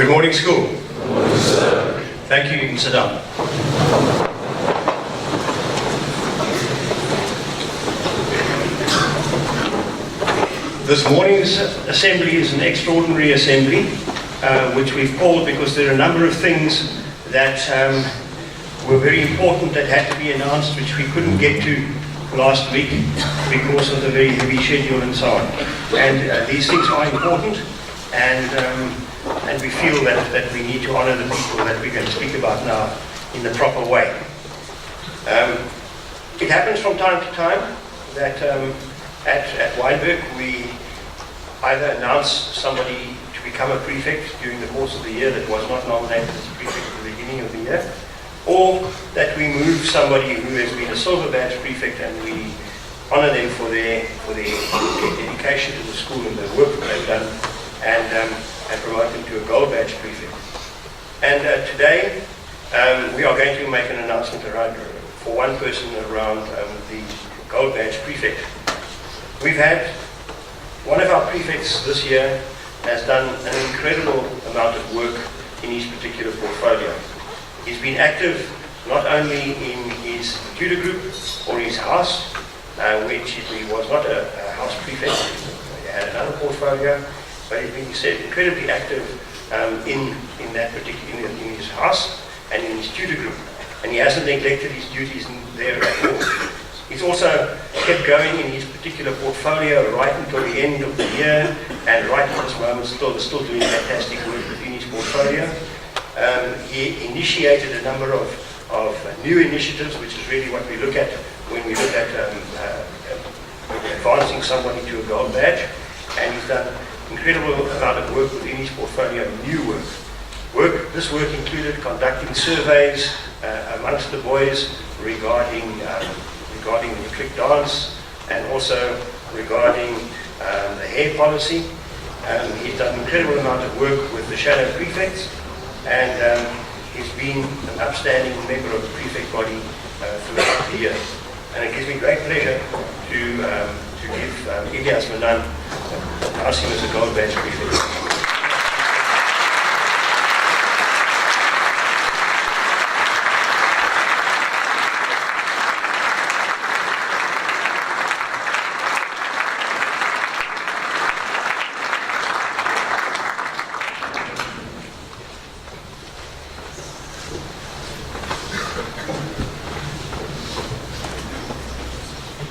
Good morning, school. Good morning, sir. Thank you. You can sit down. This morning's assembly is an extraordinary assembly, which we've called because there are a number of things that were very important that had to be announced, which we couldn't get to last week because of the very heavy schedule and so on. And these things are important, and we feel that we need to honor the people that we're going to speak about now in the proper way. It happens from time to time that at Wynberg we either announce somebody to become a prefect during the course of the year that was not nominated as a prefect at the beginning of the year, or that we move somebody who has been a silver badge prefect and we honor them for their dedication to the school and the work that they've done, and promote them to a gold badge prefect. And today we are going to make an announcement around, for one person, around the gold badge prefect. We've had one of our prefects this year has done an incredible amount of work in his particular portfolio. He's been active not only in his tutor group or his house, which he was not a house prefect, he had another portfolio, but he's been incredibly active in that particular, in his house and in his tutor group, and he hasn't neglected his duties there at all. He's also kept going in his particular portfolio right until the end of the year, and right at this moment still doing fantastic work within his portfolio. He initiated a number of new initiatives, which is really what we look at when we look at advancing somebody to a gold badge. And he's done an incredible amount of work within his portfolio, new work. This work included conducting surveys amongst the boys regarding the trick dance, and also regarding the hair policy. He's done an incredible amount of work with the shadow prefects, and he's been an upstanding member of the prefect body throughout the year. And it gives me great pleasure to give Elias Manan, announce him as a gold badge prefect.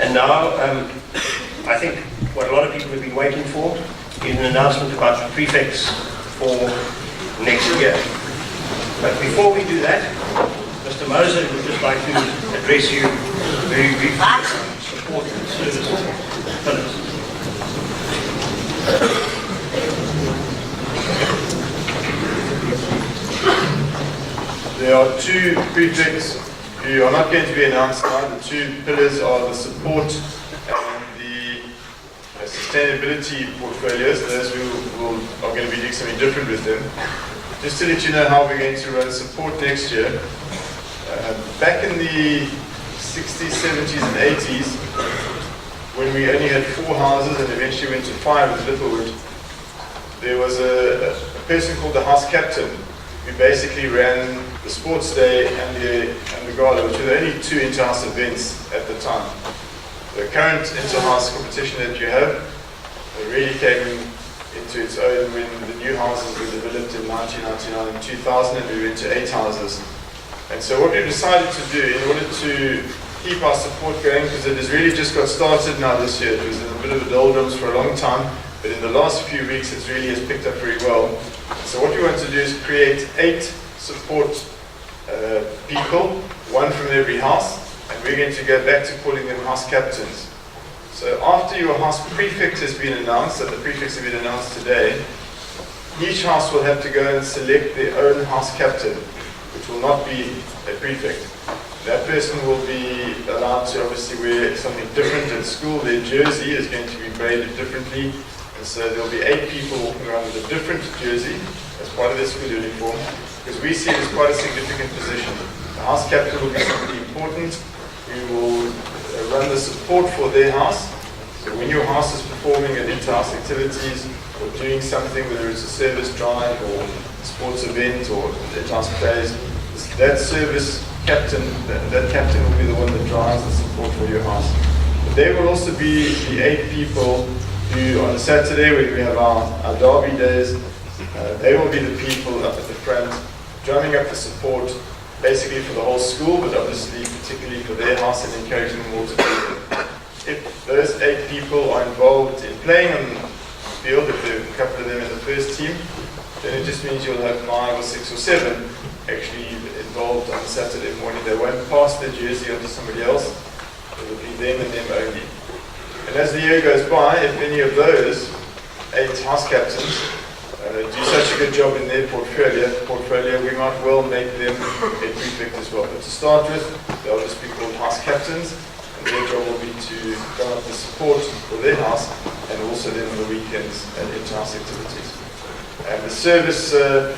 And now, I think what a lot of people have been waiting for is an announcement about the prefects for next year. But before we do that, Mr. Moser would just like to address you very briefly on support and service pillars. There are two prefects who are not going to be announced now. The two pillars are the support and the sustainability portfolios. Those who are going to be doing something different with them. Just to let you know how we're going to run support next year. Back in the 60s, 70s and 80s, when we only had 4 houses and eventually went to 5 with Littlewood, there was a person called the house captain, who basically ran the sports day and the gala, which were the only 2 inter-house events at the time. The current inter-house competition that you have really came into its own when the new houses were developed in 1999 and 2000, and we went to 8 houses. And so what we decided to do in order to keep our support going, because it has really just got started now this year, it was in a bit of a doldrums for a long time, but in the last few weeks it really has picked up very well. So what we want to do is create 8 support people, 1 from every house, and we're going to go back to calling them house captains. So after your house prefect has been announced, and the prefects have been announced today, each house will have to go and select their own house captain, which will not be a prefect. That person will be allowed to obviously wear something different at school. Their jersey is going to be braided differently. And so there will be 8 people walking around with a different jersey as part of their school uniform, because we see it as quite a significant position. The house captain will be somebody important who will run the support for their house. So when your house is performing an inter-house activities or doing something, whether it's a service drive or a sports event or inter-house plays, that service captain, that captain will be the one that drives the support for your house. But there will also be the 8 people who on a Saturday when we have our derby days, they will be the people up at the front drumming up the support basically for the whole school, but obviously particularly for their house and encouraging them all to do it. If those 8 people are involved in playing on the field, if there are a couple of them in the first team, then it just means you'll have 5 or 6 or 7 actually involved on Saturday morning. They won't pass their jersey on to somebody else. It will be them and them only. And as the year goes by, if any of those 8 house captains do such a good job in their portfolio, we might well make them a prefect as well. But to start with, they'll just be called house captains, and their job will be to drum up the support for their house and also then on the weekends and inter-house activities. And the service, the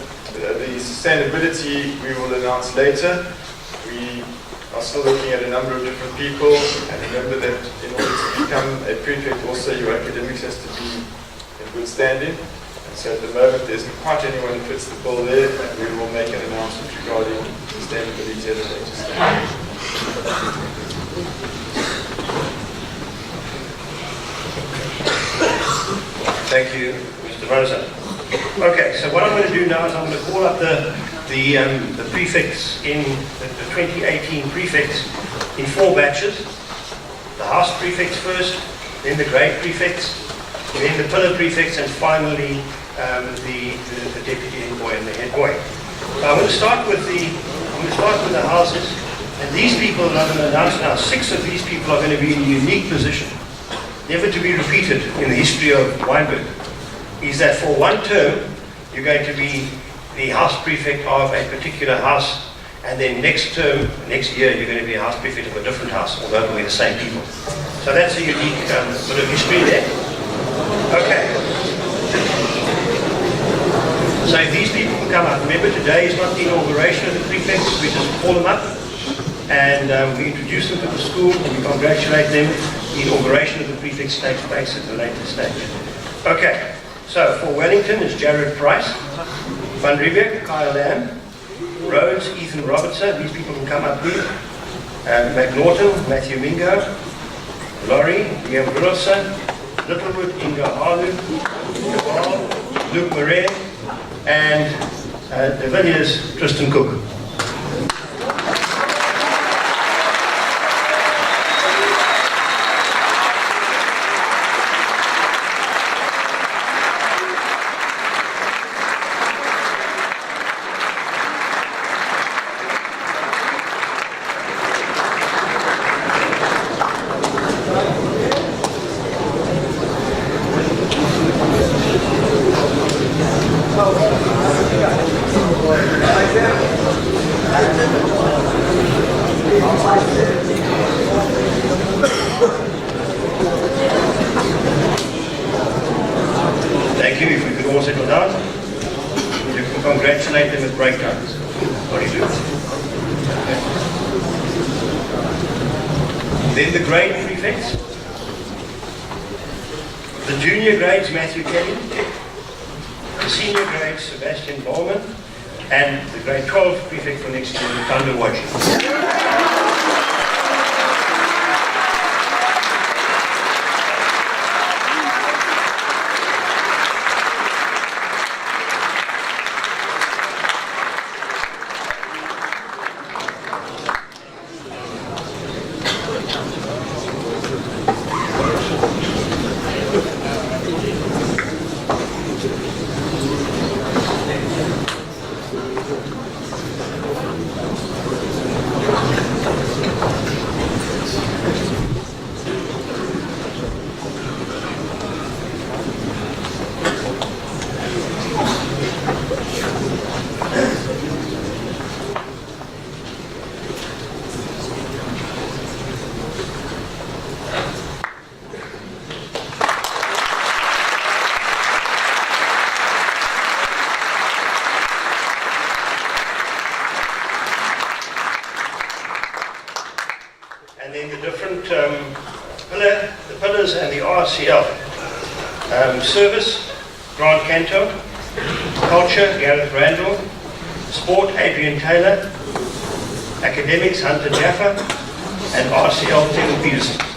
sustainability we will announce later. We are still looking at a number of different people, and remember that in order to become a prefect also your academics has to be in good standing. And so at the moment there isn't quite anyone who fits the bill there, and we will make an announcement regarding sustainability at a later stage. Thank you, Mr. Moser. Okay, so what I'm going to do now is I'm going to call up the prefects in the 2018 prefects in 4 batches. The house prefects first, then the grade prefects, then the pillar prefects, and finally the deputy head boy and the head boy. I'm going to start with the houses, and these people that I'm going to announce now, 6 of these people are going to be in a unique position, never to be repeated in the history of Wynberg. Is that for one term you're going to be the house prefect of a particular house, and then next term, next year, you're going to be a house prefect of a different house, although it'll be the same people. So that's a unique bit of history there. Okay. So if these people can come up, remember today is not the inauguration of the prefects, we just call them up and we introduce them to the school and we congratulate them. The inauguration of the prefects takes place at a later stage. Okay. So for Wellington is Jared Price, Van Riebeek, Kyle Lamb, Rhodes, Ethan Robertson, these people can come up here, McNaughton, Matthew Mingo, Laurie, Liam Grossa, Littlewood, Inga Harlu, Cabal, Luke Moran, and de Villiers, Tristan Cook. Thank you. If we could all settle down, you can congratulate them with breakdowns. What do you do? Then the grade prefects. The junior grades, Matthew Kelly. The senior grades, Sebastian Bowman. And the grade 12 prefect for next year, Thunder Watching. And then the different the pillars and the RCL. Service, Grant Canto. Culture, Gareth Randall. Sport, Adrian Taylor. Academics, Hunter Jaffa. And RCL, Tim Peterson.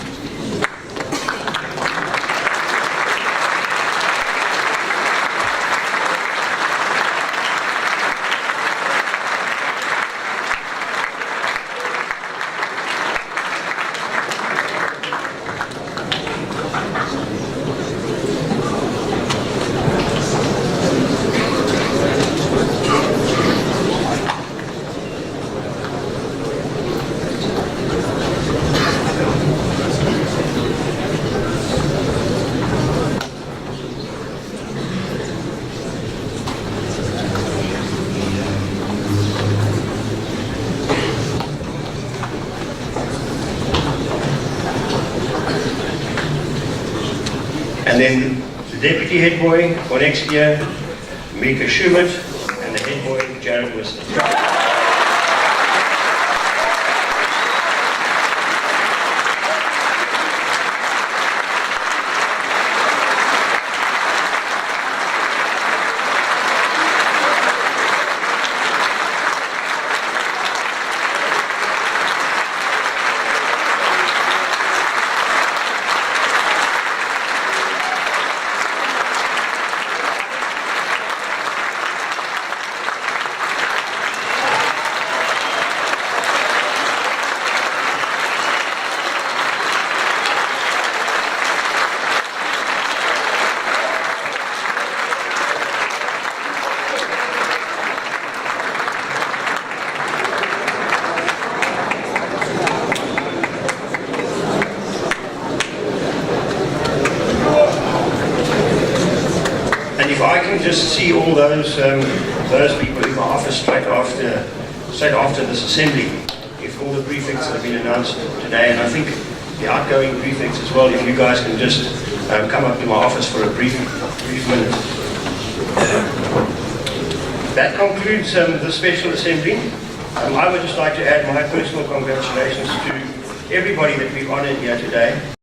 And then the deputy head boy for next year, Mika Schubert, and the head boy, Jared Wiston. And if I can just see all those people in my office straight after this assembly, if all the prefects that have been announced today, and I think the outgoing prefects as well, if you guys can just come up to my office for a brief minute. That concludes the special assembly. I would just like to add my personal congratulations to everybody that we've honored here today.